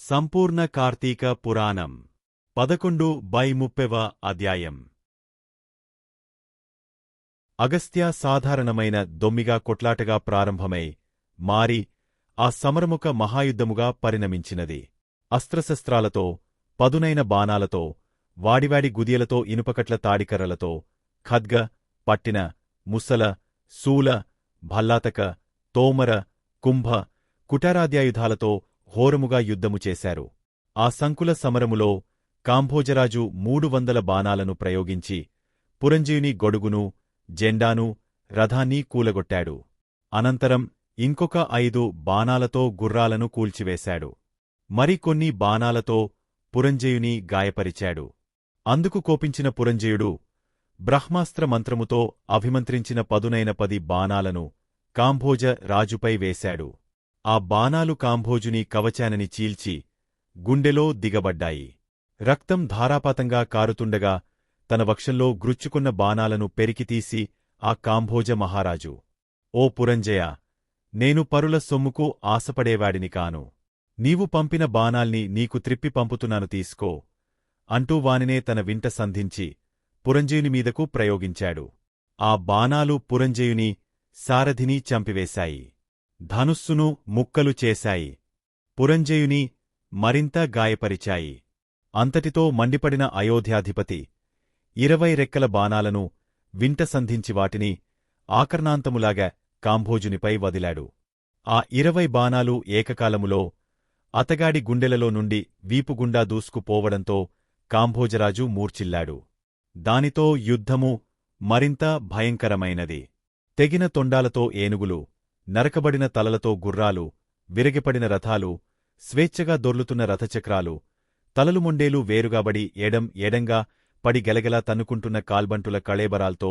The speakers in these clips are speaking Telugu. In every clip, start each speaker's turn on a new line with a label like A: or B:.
A: సంపూర్ణ కార్తీక పురాణం 11/30వ అధ్యాయం. అగస్త్య సాధారణమైన దొమ్మిగా కొట్లాటగా ప్రారంభమై మారి ఆ సమరముక మహాయుద్ధముగా పరిణమించినది. అస్త్రశస్త్రాలతో, పదునైన బాణాలతో, వాడివాడి గుదియలతో, ఇనుపకట్ల తాడికర్రలతో, ఖడ్గ, పట్టిన, ముసల, శూల, భల్లాతక, తోమర, కుంభ, కుటారాద్యాయుధాలతో ఘోరముగా యుద్ధము చేశారు. ఆ సంకుల సమరములో కాంభోజరాజు 300 బాణాలను ప్రయోగించి పురంజయుని గొడుగును, జెండాను, రథాన్ని కూలగొట్టాడు. అనంతరం ఇంకొక 5 బాణాలతో గుర్రాలను కూల్చివేశాడు. మరికొన్ని బాణాలతో పురంజయుని గాయపరిచాడు. అందుకు కోపించిన పురంజయుడు బ్రహ్మాస్త్ర మంత్రముతో అభిమంత్రించిన పదునైన 10 బాణాలను కాంభోజ రాజుపై వేశాడు. ఆ బాణాలు కాంభోజుని కవచానని చీల్చి గుండెలో దిగబడ్డాయి. రక్తం ధారాపాతంగా కారుతుండగా తన వక్షంలో గ్రుచ్చుకున్న బాణాలను పెరికితీసి ఆ కాంభోజ మహారాజు, ఓ పురంజయ, నేను పరుల సొమ్ముకు ఆశపడేవాడిని కాను. నీవు పంపిన బాణాల్ని నీకు త్రిప్పి పంపుతున్నాను, తీసుకో అంటూ వానినే తన వింట సంధించి పురంజయుని మీదకు ప్రయోగించాడు. ఆ బాణాలు పురంజయుని సారథిని చంపివేశాయి. ధనుస్సును ముక్కలు చేశాయి. పురంజయుని మరింత గాయపరిచాయి. అంతటితో మండిపడిన అయోధ్యాధిపతి 20 రెక్కల బాణాలను వింట సంధించి వాటిని ఆకర్ణాంతములాగా కాంభోజునిపై వదిలాడు. ఆ 20 బాణాలు ఏకకాలములో అతగాడి గుండెలలో నుండి వీపుగుండా దూసుకుపోవడంతో కాంభోజరాజు మూర్ఛిల్లాడు. దానితో యుద్ధము మరింత భయంకరమైనది. తెగిన తొండాలతో ఏనుగులు, నరకబడిన తలలతో గుర్రాలు, విరగిపడిన రథాలు, స్వేచ్ఛగా దొర్లుతున్న రథచక్రాలు, తలలు మొండేలు వేరుగాబడి ఎడంగా పడి గెలగెలా తన్నుకుంటున్న కాల్బంటుల కళేబరాల్తో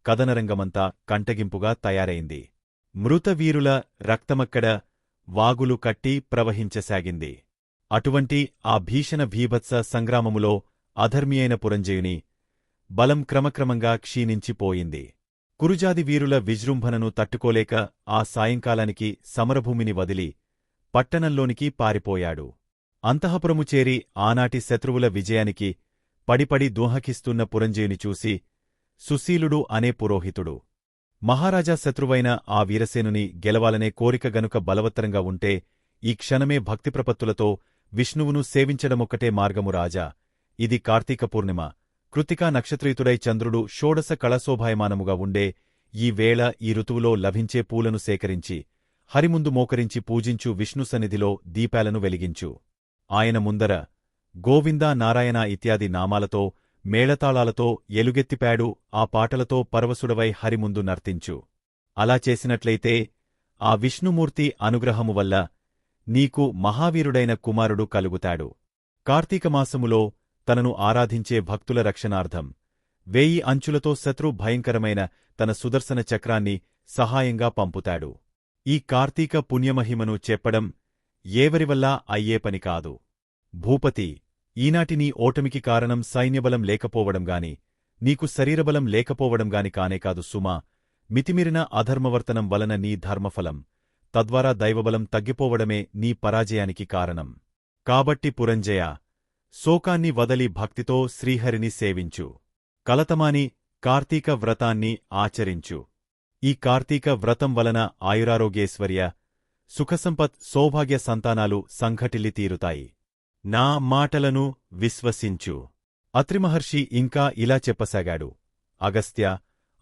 A: కదనరంగమంతా కంటగింపుగా తయారైంది. మృతవీరుల రక్తమక్కడ వాగులు కట్టి ప్రవహించసాగింది. అటువంటి ఆ భీషణ భీభత్స సంగ్రామములో అధర్మియైన పురంజయుని బలం క్రమక్రమంగా క్షీణించిపోయింది. కురుజాది వీరుల విజృంభణను తట్టుకోలేక ఆ సాయంకాలానికి సమరభూమిని వదిలి పట్టణంలోనికి పారిపోయాడు. అంతఃపురము చేరి ఆనాటి శత్రువుల విజయానికి పడిపడి దోహకిస్తున్న పురంజయుని చూసి సుశీలుడు అనే పురోహితుడు, మహారాజా శత్రువైన ఆ వీరసేనుని గెలవాలనే కోరిక గనుక బలవత్తరంగా ఉంటే ఈ క్షణమే భక్తిప్రపత్తులతో విష్ణువును సేవించడమొక్కటే మార్గము రాజా. ఇది కార్తీక పూర్ణిమ, కృత్తికా నక్షత్రయుతుడై చంద్రుడు షోడశ కళశోభాయమానముగా ఉండే ఈ వేళ ఈ ఋతువులో లభించే పూలను సేకరించి హరిముందు మోకరించి పూజించు విష్ణు సన్నిధిలో దీపాలను వెలిగించు. ఆయన ముందర గోవిందా నారాయణ ఇత్యాది నామాలతో మేళతాళాలతో ఎలుగెత్తిపాడు ఆ పాటలతో పరవశుడవై హరిముందు నర్తించు. అలా చేసినట్లయితే ఆ విష్ణుమూర్తి అనుగ్రహము వల్ల నీకు మహావీరుడైన కుమారుడు కలుగుతాడు. కార్తీకమాసములో తనను ఆరాధించే భక్తుల రక్షణార్థం 1000 అంచులతో శత్రు భయంకరమైన తన సుదర్శన చక్రాన్ని సహాయంగా పంపుతాడు. ఈ కార్తీక పుణ్యమహిమను చెప్పడం ఏవరివల్లా అయ్యే పని కాదు. భూపతి, ఈనాటి నీ ఓటమికి కారణం సైన్యబలం లేకపోవడంగాని, నీకు శరీరబలం లేకపోవడంగాని కానేకాదు సుమా. మితిమిరిన అధర్మవర్తనం వలన నీ ధర్మఫలం, తద్వారా దైవబలం తగ్గిపోవడమే నీ పరాజయానికి కారణం. కాబట్టి పురంజయ, శోకాన్ని వదలి భక్తితో శ్రీహరిని సేవించు. కలతమాని కార్తీక వ్రతాన్ని ఆచరించు. ఈ కార్తీక వ్రతం వలన ఆయురారోగ్యేశ్వర్య, సుఖసంపత్, సౌభాగ్య సంతానాలు సంఘటిల్లి తీరుతాయి. నా మాటలను విశ్వసించు. అత్రిమహర్షి ఇంకా ఇలా చెప్పసాగాడు. అగస్త్య,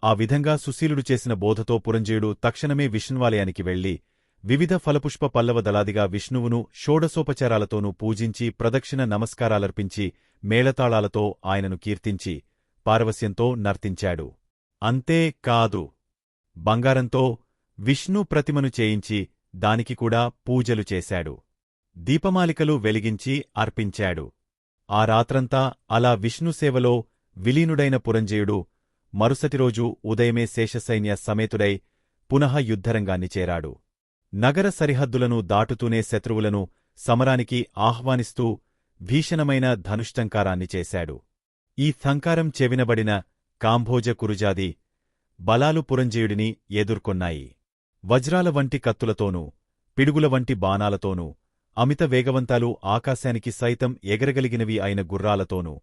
A: ఆ విధంగా సుశీలుడు చేసిన బోధతో పురంజయుడు తక్షణమే విష్ణువాలయానికి వెళ్లి వివిధ ఫలపుష్ప పల్లవ దళాదిగా విష్ణువును షోడశోపచారాలతోనూ పూజించి ప్రదక్షిణ నమస్కారాలర్పించి మేళతాళాలతో ఆయనను కీర్తించి పారవస్యంతో నర్తించాడు. అంతే కాదు, బంగారంతో విష్ణు ప్రతిమను చేయించి దానికి కూడా పూజలు చేశాడు. దీపమాలికలు వెలిగించి అర్పించాడు. ఆ రాత్రంతా అలా విష్ణుసేవలో విలీనుడైన పురంజయుడు మరుసటిరోజు ఉదయమే శేషసైన్య సమేతుడై పునః యుద్ధరంగాన్ని చేరాడు. నగర సరిహద్దులను దాటుతూనే శత్రువులను సమరానికి ఆహ్వానిస్తూ భీషణమైన ధనుష్టంకారాన్ని చేశాడు. ఈ థంకారం చెవినబడిన కాంభోజ కురుజాది బలాలు పురంజయుడిని ఎదుర్కొన్నాయి. వజ్రాల వంటి కత్తులతోనూ పిడుగుల వంటి బాణాలతోనూ అమిత వేగవంతాలు ఆకాశానికి సైతం ఎగరగలిగినవి అయిన గుర్రాలతోనూ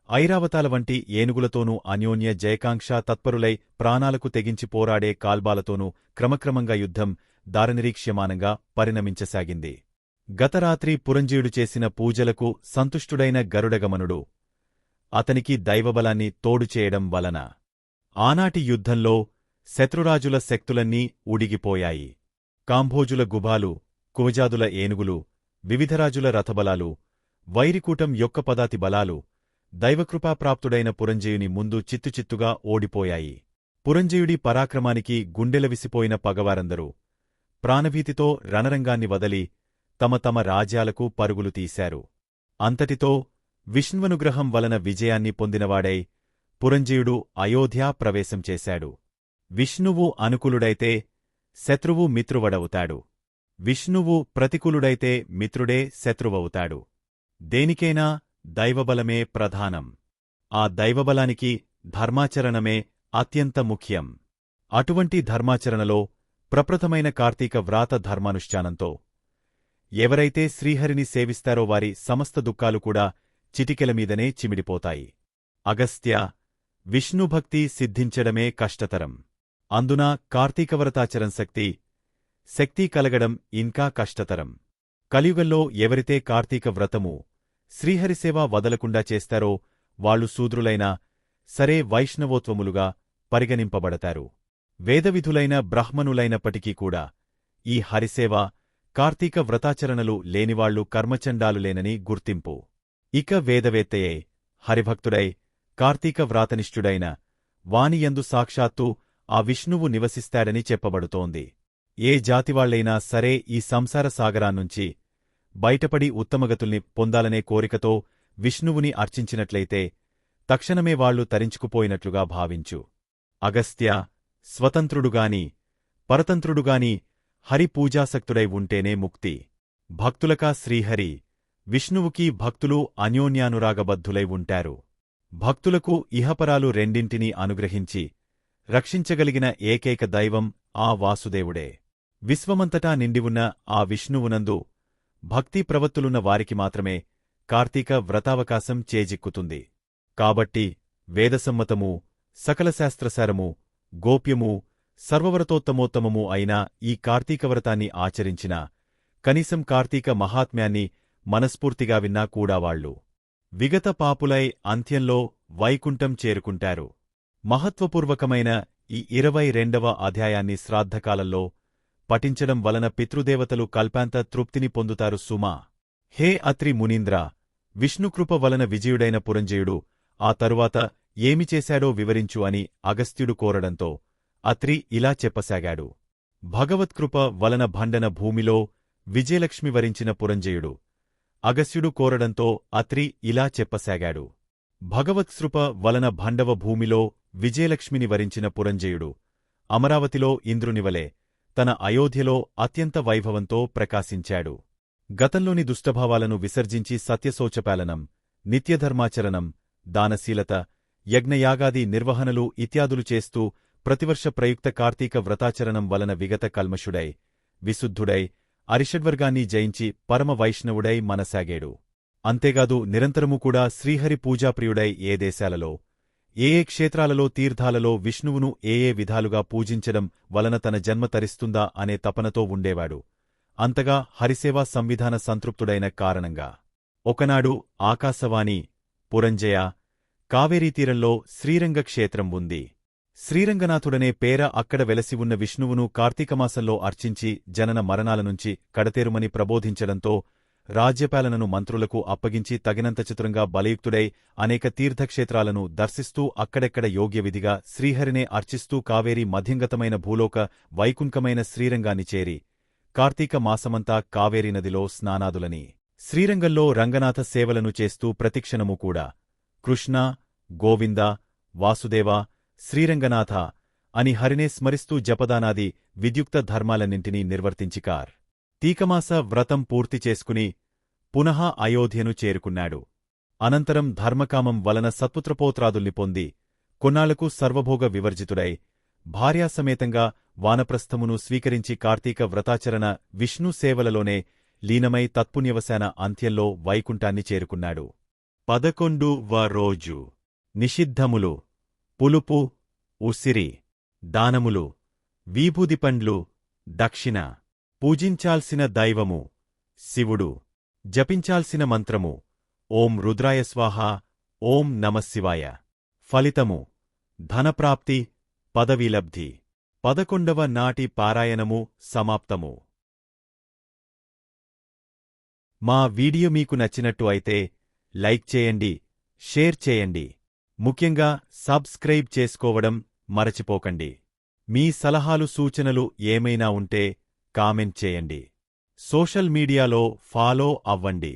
A: ఐరావతాల వంటి ఏనుగులతోనూ అన్యోన్య జయకాంక్షా తత్పరులై ప్రాణాలకు తెగించి పోరాడే కాల్బాలతోనూ క్రమక్రమంగా యుద్ధం దారనిరీక్ష్యమానంగా పరిణమించసాగింది. గతరాత్రి పురంజీయుడు చేసిన పూజలకు సంతుష్టుడైన గరుడగమనుడు అతనికి దైవబలాన్ని తోడుచేయడం వలన ఆనాటి యుద్ధంలో శత్రురాజుల శక్తులన్నీ ఉడిగిపోయాయి. కాంభోజుల గుబాలు, కువజాదుల ఏనుగులు, వివిధరాజుల రథబలాలు, వైరికూటం యొక్క పదాతి బలాలు దైవకృపాప్రాప్తుడైన పురంజయుని ముందు చిత్తుచిత్తుగా ఓడిపోయాయి. పురంజయుడి పరాక్రమానికి గుండెలవిసిపోయిన పగవారందరూ ప్రాణభీతితో రణరంగాన్ని వదలి తమ తమ రాజ్యాలకు పరుగులు తీశారు. అంతటితో విష్ణువనుగ్రహం వలన విజయాన్ని పొందినవాడై పురంజయుడు అయోధ్యా ప్రవేశం చేశాడు. విష్ణువు అనుకూలుడైతే శత్రువు మిత్రువడవుతాడు. విష్ణువు ప్రతికూలుడైతే మిత్రుడే శత్రువవుతాడు. దేనికైనా దైవబలమే ప్రధానం. ఆ దైవబలానికి ధర్మాచరణమే అత్యంత ముఖ్యం. అటువంటి ధర్మాచరణలో ప్రప్రథమైన కార్తీక వ్రాత ధర్మానుష్ఠానంతో ఎవరైతే శ్రీహరిని సేవిస్తారో వారి సమస్త దుఃఖాలు కూడా చిటికెలమీదనే చిమిడిపోతాయి. అగస్త్య, విష్ణుభక్తి సిద్ధించడమే కష్టతరం. అందున కార్తీకవ్రతాచరణ శక్తి కలగడం ఇంకా కష్టతరం. కలియుగంలో ఎవరితే కార్తీక వ్రతము శ్రీహరిసేవ వదలకుండా చేస్తారో వాళ్లు శూద్రులైనా సరే వైష్ణవోత్వములుగా పరిగణింపబడతారు. వేదవిధులైన బ్రాహ్మణులైనప్పటికీ కూడా ఈ హరిసేవ కార్తీక వ్రతాచరణలు లేనివాళ్లు కర్మచండాలులేనని గుర్తింపు. ఇక వేదవేత్తయే హరిభక్తుడై కార్తీక వ్రాతనిష్ఠుడైన వానియందు సాక్షాత్తు ఆ విష్ణువు నివసిస్తాడని చెప్పబడుతోంది. ఏ జాతివాళ్లైనా సరే ఈ సంసార సాగరాన్నుంచి బయటపడి ఉత్తమగతుల్ని పొందాలనే కోరికతో విష్ణువుని అర్చించినట్లయితే తక్షణమే వాళ్లు తరించుకుపోయినట్లుగా భావించు. అగస్త్య స్వతంత్రుడుగాని పరతంత్రుడుగాని హరిపూజాసక్తుడై ఉంటేనే ముక్తి. భక్తులకా శ్రీహరి, విష్ణువుకి భక్తులు అన్యోన్యానురాగబద్ధులై ఉంటారు. భక్తులకు ఇహపరాలు రెండింటినీ అనుగ్రహించి రక్షించగలిగిన ఏకైక దైవం ఆ వాసుదేవుడే. విశ్వమంతటా నిండివున్న ఆ విష్ణువునందు భక్తి ప్రవత్తులున్న వారికి మాత్రమే కార్తీక వ్రతావకాశం చేజిక్కుతుంది. కాబట్టి వేదసమ్మతమూ సకల శాస్త్రసారమూ గోప్యమూ సర్వవ్రతోత్తమోత్తమమూ అయిన ఈ కార్తీకవ్రతాన్ని ఆచరించినా కనీసం కార్తీక మహాత్మ్యాన్ని మనస్ఫూర్తిగా విన్నా కూడా వాళ్లు విగత పాపులై అంత్యంలో వైకుంఠం చేరుకుంటారు. మహత్వపూర్వకమైన ఈ 22వ అధ్యాయాన్ని శ్రాద్ధకాలంలో పఠించడం వలన పితృదేవతలు కల్పాంత తృప్తిని పొందుతారు సుమా. హే అత్రి మునీంద్ర, విష్ణుకృప వలన విజయుడైన పురంజయుడు ఆ తరువాత ఏమి చేశాడో వివరించు అని అగస్త్యుడు కోరడంతో అత్రి ఇలా చెప్పసాగాడు. భగవత్కృప వలన భండన భూమిలో విజయలక్ష్మి వరించిన పురంజయుడు అగస్త్యుడు కోరడంతో అత్రి ఇలా చెప్పసాగాడు. భగవత్కృప వలన భండవ భూమిలో విజయలక్ష్మిని వరించిన పురంజయుడు అమరావతిలో ఇంద్రునివలే తన అయోధ్యలో అత్యంత వైభవంతో ప్రకాశించాడు. గతంలోని దుష్టభావాలను విసర్జించి సత్యశౌచపాలనం, నిత్యధర్మాచరణం, దానశీలత, యజ్ఞయాగాది నిర్వహణలు ఇత్యాదులు చేస్తూ ప్రతివర్ష ప్రయుక్త కార్తీక వ్రతాచరణం వలన విగత కల్మషుడై విశుద్ధుడై అరిషడ్వర్గాన్ని జయించి పరమ వైష్ణవుడై మనసాగాడు. అంతేగాదు నిరంతరము కూడా శ్రీహరి పూజాప్రియుడై ఏ దేశాలలో ఏ క్షేత్రాలలో తీర్థాలలో విష్ణువును ఏ విధాలుగా పూజించడం వలన తన జన్మ తరిస్తుందా అనే తపనతో ఉండేవాడు. అంతగా హరిసేవా సంవిధాన సంతృప్తుడైన కారణంగా ఒకనాడు ఆకాశవాణి, పురంజయ, కావేరీతీరంలో శ్రీరంగ క్షేత్రం ఉంది. శ్రీరంగనాథుడనే పేర అక్కడ వెలసి ఉన్న విష్ణువును కార్తీకమాసంలో అర్చించి జనన మరణాలనుంచి కడతేరుమని ప్రబోధించడంతో రాజ్యపాలనను మంత్రులకు అప్పగించి తగినంత చతురంగా బలయుక్తుడై అనేక తీర్థక్షేత్రాలను దర్శిస్తూ అక్కడెక్కడ యోగ్యవిధిగా శ్రీహరినే అర్చిస్తూ కావేరీ మధ్యంగతమైన భూలోక వైకుంఠమైన శ్రీరంగాన్ని చేరి కార్తీక మాసమంతా కావేరీ నదిలో స్నానాదులని శ్రీరంగంలో రంగనాథ సేవలను చేస్తూ ప్రతిక్షణమూ కూడా కృష్ణ, గోవింద, వాసుదేవ, శ్రీరంగనాథ అని హరినే స్మరిస్తూ జపదానాది విద్యుక్త ధర్మాలన్నింటినీ నిర్వర్తించికార్ తీకమాస వ్రతం పూర్తి చేసుకుని పునః అయోధ్యను చేరుకున్నాడు. అనంతరం ధర్మకామం వలన సత్పుత్రపోత్రాదుల్ని పొంది కొన్నాళ్లకు సర్వభోగ వివర్జితుడై భార్యాసమేతంగా వానప్రస్థమును స్వీకరించి కార్తీక వ్రతాచరణ విష్ణు సేవలలోనే లీనమై తత్పుణ్యవశాన అంత్యంలో వైకుంఠాన్ని చేరుకున్నాడు. 11వ రోజు నిషిద్ధములు పులుపు, ఉసిరి, దానములు, విభూదిపండ్లు, దక్షిణ. పూజించాల్సిన దైవము శివుడు. జపించాల్సిన మంత్రము ఓం రుద్రాయ స్వాహ, ఓం నమఃశివాయ. ఫలితము ధనప్రాప్తి, పదవీలబ్ధి. 11వ నాటి పారాయణము సమాప్తము. మా వీడియో మీకు నచ్చినట్టు అయితే లైక్ చేయండి, షేర్ చేయండి. ముఖ్యంగా సబ్స్క్రైబ్ చేసుకోవడం మరచిపోకండి. మీ సలహాలు సూచనలు ఏమైనా ఉంటే కామెంట్ చేయండి. సోషల్ మీడియాలో ఫాలో అవ్వండి.